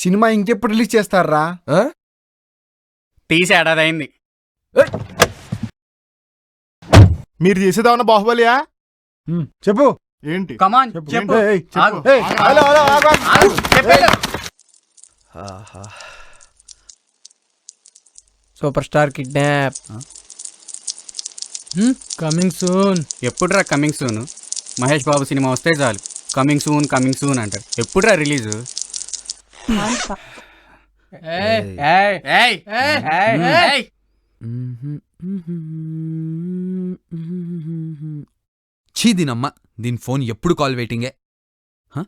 Cinema ఇంకెప్పుడు release చేస్తారా? తీసి ఏడాదైంది. మీరు చేసేదేమన్నా బాహుబలియా? చెప్పు. ఏంటి? కమాన్ చెప్పు. చెప్పు. చెప్పు. హలో హలో ఆగు, చెప్పేది. Super star kidnap coming soon. ఎప్పుడురా coming soon? Mahesh Babu cinema వస్తే చాలు కమింగ్ సూన్ అంటారు. ఎప్పుడురా రిలీజు? చీదినమ్మ, దీని ఫోన్ ఎప్పుడు కాల్ వెయిటింగే.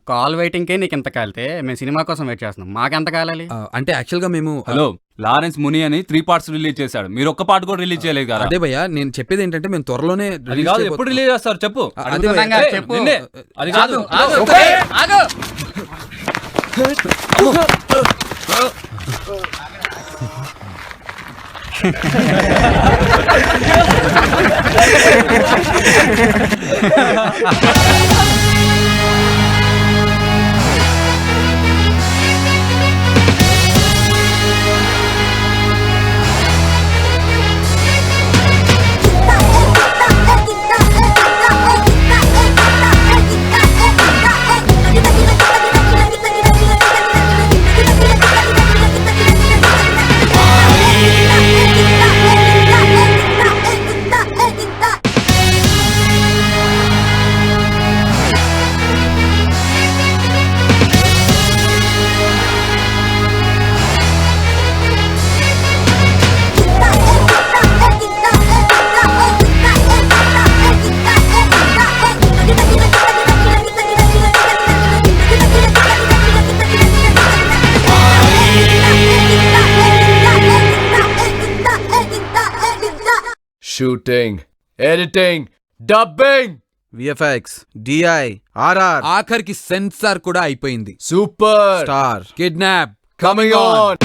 కాల్ వెయిటింగ్కే నీకు ఇంత కాలితే మేము సినిమా కోసం వెయిట్ చేస్తున్నాం. మాకెంత కాలాలి? అంటే యాక్చువల్గా మేము హలో, లారెన్స్ ముని అని 3 parts రిలీజ్ చేశాడు. మీరు ఒక్క పార్ట్ కూడా రిలీజ్ చేయలేదు కదా. అదే భయ్యా, నేను చెప్పేది ఏంటంటే మేము త్వరలోనే అది కాదు, ఎప్పుడు రిలీజ్ చేస్తారు చెప్పు. అదే అడుగుతున్నాగా, భయ్యా. చెప్పు. నిన్నే. అది కాదు. ఆగు. Shooting, editing, dubbing, VFX, DI, RR, ఆఖరికి సెన్సార్ కూడా అయిపోయింది. Super star kidnap coming on.